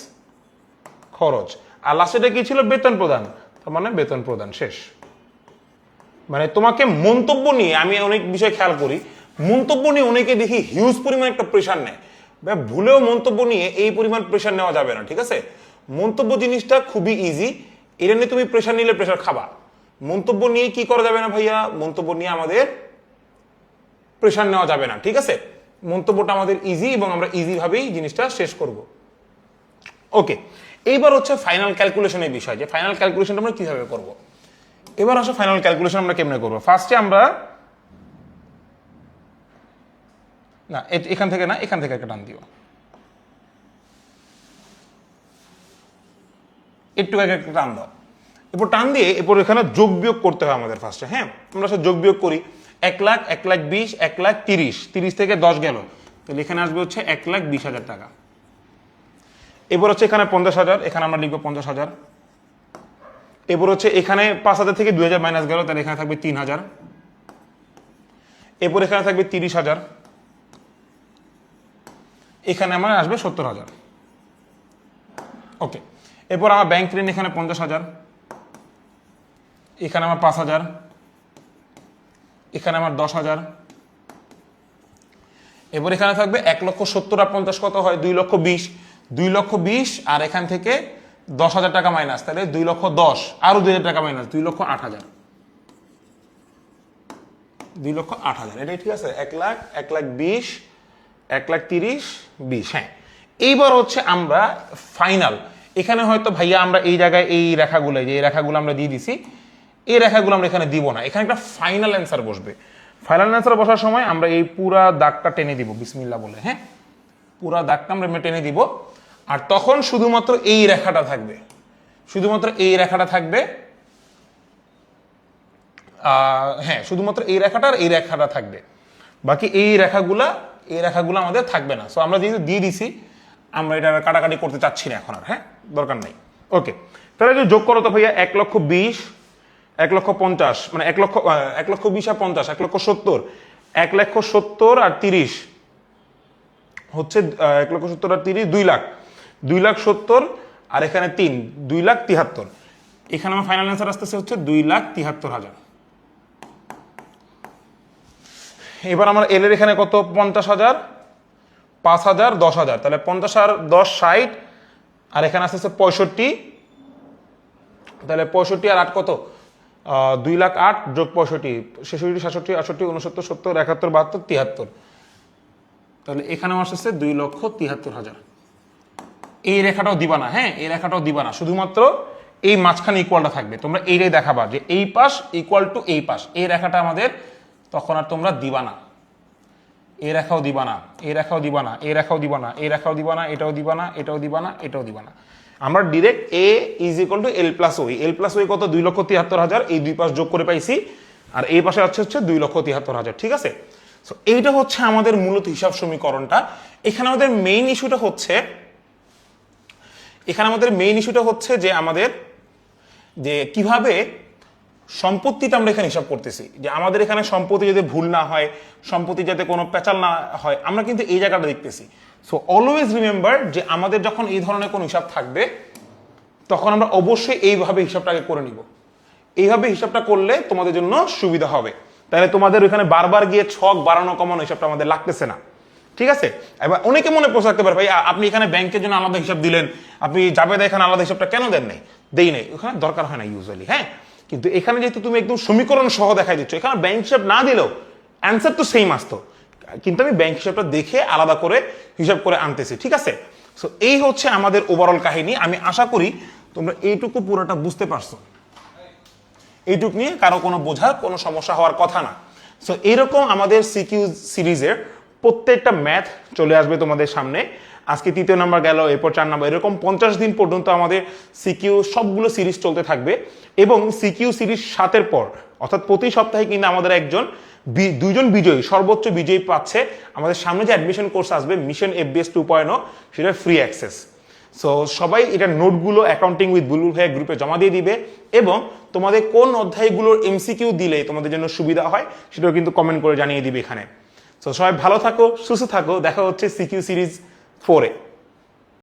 খরচ। আর লাস্টেটা কি ছিল? বেতন প্রদান, তার মানে বেতন প্রদান, শেষ। মানে তোমাকে মন্তব্য নিয়ে আমি অনেক বিষয় খেয়াল করি, মন্তব্য নিয়ে অনেকে দেখি হিউজ পরিমাণ একটা প্রেশার নেয়। ভুলেও মন্তব্য নিয়ে এই পরিমাণ প্রেশার নেওয়া যাবে না, ঠিক আছে? মন্তব্য জিনিসটা খুবই ইজি, এটা নিয়ে তুমি প্রেশার নিলে প্রেশার খাবা। মন্তব্য নিয়ে কি করা যাবে না ভাইয়া? মন্তব্য নিয়ে আমাদের প্রেশার নেওয়া যাবে না, ঠিক আছে? মন্তব্যটা আমাদের ইজি এবং আমরা ইজি ভাবেই জিনিসটা শেষ করব। ওকে, এইবার হচ্ছে ফাইনাল ক্যালকুলেশনের বিষয়, যে ফাইনাল ক্যালকুলেশন আমরা কিভাবে করব। এবার আসো ফাইনাল ক্যালকুলেশন আমরা কেমনে করবো। ফার্স্টে আমরা না এখান থেকে না, এখান থেকে একটা টান দিও, একটু একটা টান দাও। এরপর টান দিয়ে এরপর এখানে যোগ বিয়োগ করতে হয় আমাদের ফার্স্টে। হ্যাঁ, আমরা সব যোগ বিয়োগ করি। 1 লাখ, 1 লাখ 20, 1 লাখ 30, 30 থেকে 10 গেল, তাহলে এখানে আসবে হচ্ছে 1,20,000 টাকা। এরপর হচ্ছে এখানে 50,000, এখানে আমরা লিখবো 50,000। এরপর হচ্ছে এখানে 5,000 থেকে 2,000 মাইনাস গেল, তাহলে এখানে থাকবে 3,000। এরপর এখানে থাকবে 30,000, এখানে আমার আসবে 70,000। ওকে, এরপর আমার ব্যাংক ঋণ এখানে 50,000, এখানে আমার 5,000, এখানে আমার 10,000। এরপর এখানে থাকবে 1,70,000 আর 50 কত হয়? 2,20,000, 2,20,000 আর এখান থেকে 10,000 টাকা মাইনাস, তাহলে 2,10,000, আরো 2,000 টাকা মাইনাস, 2,08,000, 2,08,000। এটাই ঠিক আছে? 1 লাখ, 1,20,000, 1,30,000, 20। হ্যাঁ, এইবার হচ্ছে আমরা ফাইনাল, এখানে হয়তো ভাইয়া আমরা এই জায়গায় এই রেখাগুলো, যে এই রেখাগুলো আমরা দিয়ে দিছি, এই রেখাগুলো আমরা এখানে দিব না, এখানে একটা ফাইনাল অ্যান্সার বসবে। ফাইনাল অ্যান্সার বসার সময় আমরা এই পুরা দাগটা টেনে দিব বিসমিল্লাহ বলে। হ্যাঁ, পুরা দাগটা আমরা টেনে দিব, আর তখন শুধুমাত্র এই রেখাটা থাকবে, শুধুমাত্র এই রেখাটা থাকবে। হ্যাঁ, শুধুমাত্র এই রেখাটা আর এই রেখাটা থাকবে, বাকি এই রেখাগুলা আমাদের থাকবে না। সো আমরা যেহেতু দিয়ে দিছি, আমরা এটা কাটাকাটি করতে চাচ্ছি না এখন আর। হ্যাঁ, দরকার নাই। ওকে, তাহলে যদি যোগ করো তো ভাইয়া 1,20,000 1,50,000 মানে 1,20,000 আর 50, 1,70,000, 1,70,000 আর 30 হচ্ছে 1,70,000 আর 30 2 লাখ, 2,70,000 আর এখানে 3, 2,73,000। এখানে আমার ফাইনাল অ্যান্সার আসতেছে হচ্ছে 2,73,000। এবার আমার এল এর এখানে কত, 50,000, 5,000, 10,000, তাহলে 50 আর 10 60, আর এখানে আসতেছে 65, তাহলে 65 আর 8 কত, 2,08,000 যোগ 65, 66, 67, 68, 69, 70, 71, 72, 73, তাহলে এখানেও আসতেছে 2,73,000। এই রেখাটাও দিবা না, হ্যাঁ এই রেখাটাও দিবা না, শুধুমাত্র এই মাঝখানে ইকুয়ালটা থাকবে। তোমরা এইটাই দেখাবা যে এই পাশ ইকুয়াল টু এই পাশ, এই রেখাটা আমাদের তখন আর তোমরা দিবা না, এই রেখাও দিবা না, এই রেখাও দিবা না, এই রেখাও দিবা না, এই রেখাও দিবা না, এটাও দিবা না, এটাও দিবা না, এটাও দিবা না। আমরা direct A is equal to L plus ওই, এল প্লাস ওই কত, 2,73,000, এই দুই পাশ যোগ করে পাইছি, আর এই পাশে হচ্ছে 2,73,000, ঠিক আছে। সো এইটা হচ্ছে আমাদের মূলত হিসাব সমীকরণটা। এখানে আমাদের মেইন ইস্যুটা হচ্ছে যে আমাদের যে কিভাবে সম্পত্তিটা আমরা এখানে হিসাব করতেছি, যে আমাদের এখানে সম্পত্তি যদি ভুল না হয়, সম্পত্তি যাতে কোনো পেঁচাল না হয়, আমরা কিন্তু এই জায়গাটা দেখতেছি। সো অলওয়েজ রিমেম্বার যে আমাদের যখন এই ধরনের কোনো হিসাব থাকবে তখন আমরা অবশ্যই এইভাবে হিসাবটাকে করে নিব। এইভাবে হিসাবটা করলে তোমাদের জন্য সুবিধা হবে, তাহলে তোমাদের ওইখানে বারবার গিয়ে ছক বাড়ানো কমানো হিসাবটা আমাদের লাগতেছে না, ঠিক আছে। এবার অনেকে মনে প্রশ্ন রাখতে পারে, ভাই আপনি এখানে ব্যাংকের জন্য আলাদা হিসাব দিলেন, আপনি জাবেদা এখানে আলাদা হিসাবটা কেন দেন নাই? দেই নাই, ওখানে দরকার হয় না ইউজুয়ালি, হ্যাঁ। কিন্তু এখানে যেহেতু তুমি একদম সমীকরণ সহ দেখাই দিচ্ছ, এখানে ব্যাংক হিসাব না দিলেও অ্যান্সার তো সেম আসতো, কিন্তু আমি ব্যাংক হিসাবটা দেখে আলাদা করে হিসাব করে আনতেছি, ঠিক আছে। সো এই হচ্ছে আমাদের ওভারঅল কাহিনী। আমি আশা করি তোমরা এইটুকু পুরোটা বুঝতে পারছো, এইটুক নিয়ে কারো কোনো বোঝার কোনো সমস্যা হওয়ার কথা না। সো এরকম আমাদের সিকিউ সিরিজের প্রত্যেকটা ম্যাথ চলে আসবে তোমাদের সামনে। আজকে 3 নম্বর গেল, এরপর 4 নম্বর, এরকম 50 দিন পর্যন্ত আমাদের সিকিউ সবগুলো সিরিজ চলতে থাকবে। এবং সিকিউ সিরিজ 7-এর পর অর্থাৎ প্রতি সপ্তাহে কিন্তু আমাদের দুইজন বিজয়ী, সর্বোচ্চ বিজয়ী পাচ্ছে। আমাদের সামনে যে অ্যাডমিশন কোর্স আসবে মিশন FBS 2.0, সেটা ফ্রি অ্যাক্সেস। সো সবাই এটা নোটগুলো অ্যাকাউন্টিং উইথ বুলবুল ভাইয়া গ্রুপে জমা দিয়ে দিবে, এবং তোমাদের কোন অধ্যায়গুলোর MCQ দিলে তোমাদের জন্য সুবিধা হয় সেটাও কিন্তু কমেন্ট করে জানিয়ে দিবে এখানে। সো সবাই ভালো থাকো, সুস্থ থাকো, দেখা হচ্ছে সিকিউ সিরিজ 4-এ।